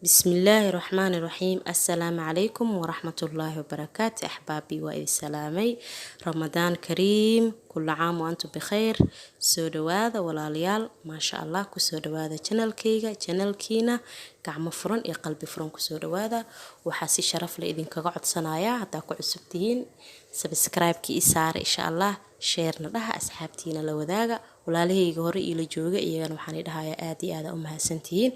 بسم الله الرحمن الرحيم. السلام عليكم ورحمة الله وبركاته أحبابي وإسلامي. رمضان كريم، كل عام وأنتم بخير. سودواذا ولا ليال ما شاء الله كسودواذا channel كينا كعم فرن يا قلبي فرن كسودواذا وحاسي شرف لإذن كقعد صنايا حتى كعد سبتين سبسكرايب كي إسار إن شاء الله شير ندها أصحابتينا لو ذاك ولا ليه يجوري إلى جوجا إيجان وحني دها يا آدي هذا أمها سنتين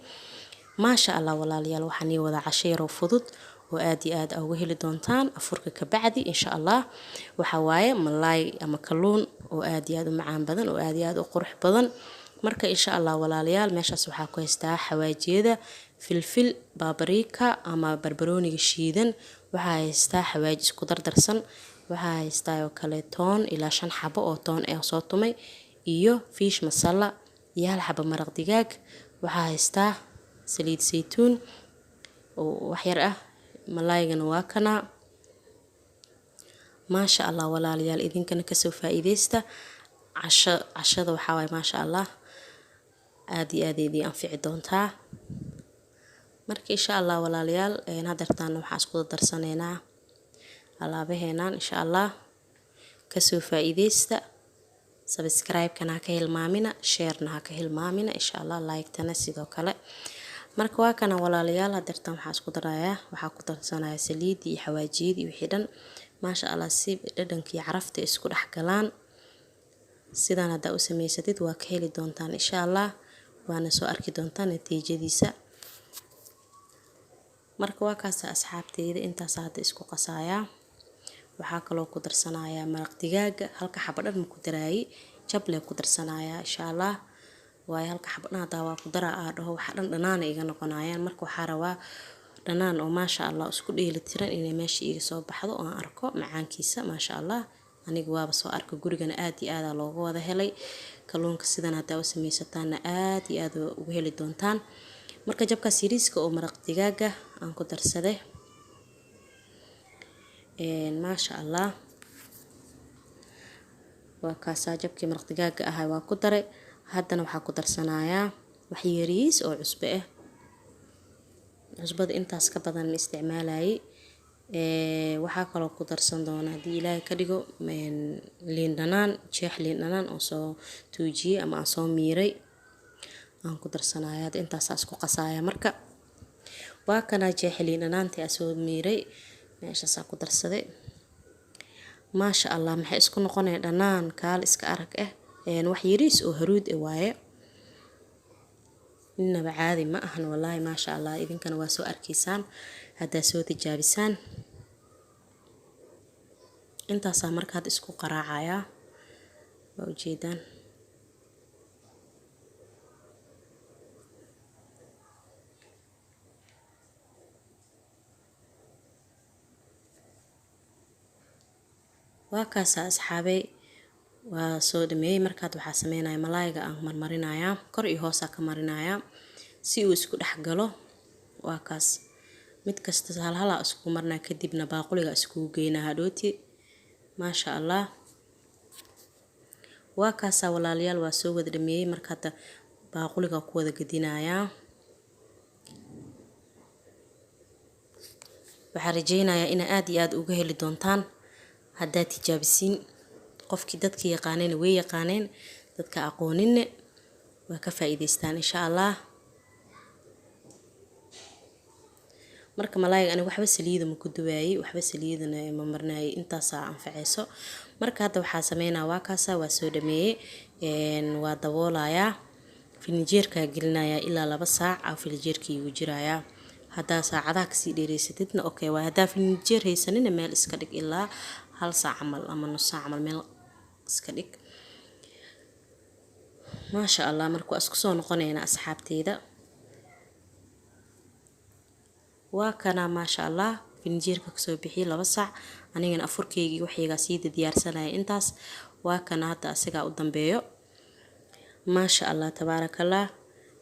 ما شاء الله walaalyaal waxaan ii wada casheer oo fudud oo aad iyo aad uga heli doontaan afurka ka bacdi insha Allah. waxa waaye malaay ama kalluun oo aad iyo aad u macaan badan oo aad iyo aad u qurux badan. marka insha Allah walaalyaal meeshaas waxaa ku haystaa xawaajiyada filfil baabriika ama barbarooniga shiidan, waxaa haystaa xawaaji isku dardarsan, waxaa haystaa oo kale toon ilaa 5 xabo oo toon ah soo tumay iyo fish masala iyo hal xabo maraq digaag, waxaa haystaa saliid saytuun oo wax yar ah, malaaygan waa kana. ما شاء الله walaalyaal idinkana ka soo faa'iideysta cashada waxa way ma sha Allah aad iyo aad idin anfici doontaa. marka insha Allah walaalyaal hadartaan waxa isku darsaneynaa alaabaheenan insha Allah ka soo faa'iideysta. subscribe kana ka hilmaamina, share na ka hilmaamina insha Allah, like tana sidoo kale. marka waa kana walaalyaal hadartaan waxa isku darayaa waxa ku darsanaya saliid iyo xawaajiyad iyo wixii dhan ma sha Allah si dhadhanka iyo carafta isku dhex galaan. sidaan hada u sameysatid waa ka heli doontaan insha Allah, waana soo arki doontaan natiijadiisa. marka waa kaas asxaabteyda intaas hadda isku qasaaya. waxaa kaloo ku darsanayaa maraq digaaga halka xabadhan ku daraayay jable ku darsanayaa insha Allah. waayo halka xabadhan hada waa ku daraa dhaho waxa dhanaan iga noqonayaan. marka waxa rabaa dhanaan oo ma sha Allah isku dheelitiran inay meesha iga soo baxdo oo aan arko macaankiisa ma sha Allah. anigu waaba soo arko gurigana aad iyo aad looga wada helay kalluunka sidaan hada u sameysataan aad iyo aad ugu heli doontaan. marka jabka siriiska oo maraq digaaga aan ku darsaday ما شاء الله وكاسا جبكي مرق دجاج ahay waa ku daray. haddana waxa ku darsanayaa wax yariis oo cusbo ah. cusbada intaas ka badan isticmaalay waxa kale oo ku darsan doona hadii Ilaahay ka dhigo liin dhanaan, jeex liin dhanaan oo soo tuujiyay ama soo miiray aan ku darsanayaa intaas isku qasaaya. marka waa kana jeex liin dhanaantii soo miiray meeshaas ku darsaday. ما شاء الله maxay isku noqonay dhanaan kaal iska arag ah wax yariis oo haruud ah waaye inaba caadi ma ahan wallahi ما شاء الله. idinkana waa soo arkaysaan hada soo tijaabisaan intaas markaad isku qaraacaya waa ujeedaan. waa kaas asxaabay waa soo dhameeyay. markaad waxa sameynaya malaayga aan marmarinaya kor iyo hoos ka marinaya si uu isku dhex galo. waa kaas mid kasta hal hal isku marna kadibna baaquliga isku geynaa hadhooti ma sha Allah. waa kaas walaalyaal waa soo wada dhameeyay. markaad baaquliga ku wada gadinaya waxa rajeynayaa in aad iyo aad uga heli doontaan haddaad tijaabisiin. qofkii dadka yaqaaneen way yaqaaneen, dadka aqoonin waa ka faa'iideystaan insha Allah. marka malaayga aniga waxba saliid ma ku duwaayay, waxba saliidna ma marnaay, intaas anfacayso. marka hadda waxa sameynaa waa kaas waa soo dhameeyay waa daboolaya filinjeerka gelinaya ilaa 2 saac oo filinjeerkii uu jiraya. hadda saacadaha ka sii dheereysatidna okay waa. hadda filinjeer haysanina meel iska dhig ilaa 1 saac camal ama nus saac camal meel iska dhig. ما شاء الله markuu isku soo noqonayna asxaabteyda waa kana ما شاء الله filinjeerka ka soo bixiyay 2 saac anigana afurkeygii waxiga sii diyaarsanay intaas. waa kana hadda asiga u dambeeyo ما شاء الله tabarakallah.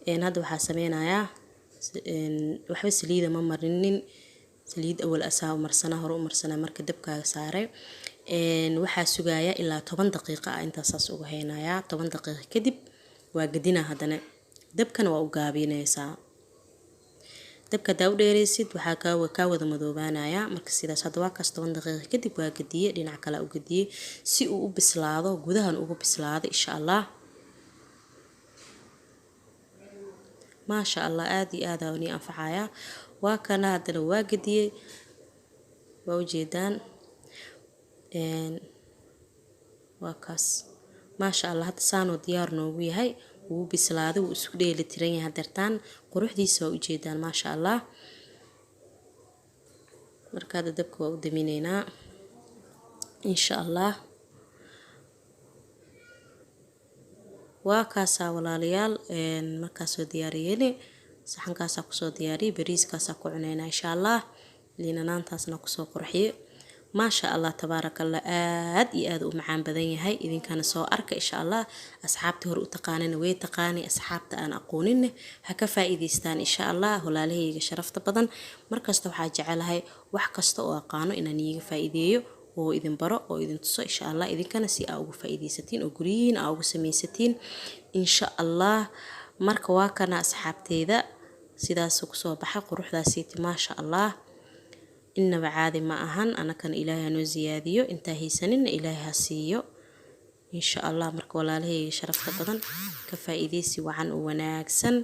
hadda waxa sameynayaa waxba saliid ma marinin, saliid awal asaa marsana hore u marsana marka dabkaaga saaray waxa sugaaya ilaa 10 daqiiqo intaas ugu heynaya. 10 daqiiqo kadib waa gadina haddana dabkana waa u gaabinaysaa dabka daa u dheeraysid waxaa kaa wada madoobaanaya. marka sidaas hadda waa kaas 10 daqiiqo kadib waa gadiyey, dhinac kale u gadiyey si uu u bislaado, gudahan ugu bislaado insha Allah. maasha Allah aad iyo aad ayuu anfacaya. waa kana hadana waa gadiyey, waa ujeedaan waa kaas maasha Allah. hadda saano diyaar noogu yahay, wuu bislaaday, wuu isku dheeli tiran yahay dartaan quruxdiisa waa ujeedaan maasha Allah. marka hadda dabka waa u daminaynaa insha Allah. waa kaasa walaalayaal markaasoo diyaariyeen saxankaasaa kusoo diyaariyey, bariiskaasaa ku cunaynaa insha Allah. liinanaantaasna kusoo qurxiyey maasha Allah tabaarakallah. aad iyo aad u macaan badan yahay, idinkana soo arka insha Allah. asxaabta hore u taqaanina way taqaani, asxaabta aan aqoonin ha ka faa'iideystaan insha Allah. walaalahayga sharafta badan markasta waxaa jecelahay wax kasta oo aqaano inaan iiga faa'iideeyo oo idin baro oo idin tuso insha Allah. idinkana si aa ugu faa'iideysatiin oo guriyihiin aa ugu samaysatiin insha Allah. marka waa kana asxaabteeda sidaas kusoo baxay quruxdaasiiti maasha Allah. inaba caadi ma ahan, anakana ilaahay noo ziyaadiyo, intaa haysanina ilaahay ha siiyo insha Allah. marka walaalahayga sharafta badan ka faa'iideysi wacan oo wanaagsan,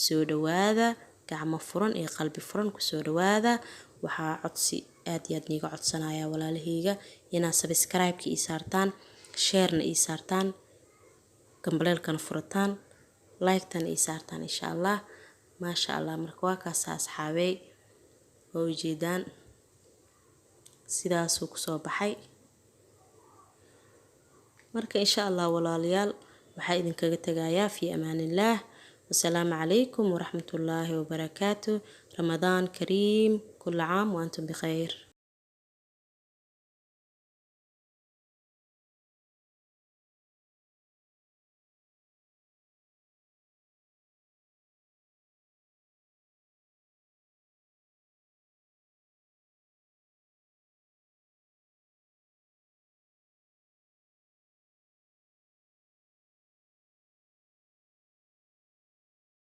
soo dhawaada gacmo furan iyo qalbi furan ku soo dhawaada. waxaa codsi aad iyo aad niiga codsanaya walaalahayga inaad subscribe-ka ii saartaan, share-na ii saartaan, gambaleelkana furataan, like-tana ii saartaan insha Allah. maasha Allah. marka waa kaas asxaabey oo ujeedaan sidaasuu kusoo baxay. marka insha Allah walaalayaal waxaa idinkaga tagayaa fi amaanillaah. wasalaamu calaykum waraxmatullaahi wabarakaatu. ramadaan kariim, kulla caam wa antum bikhayr.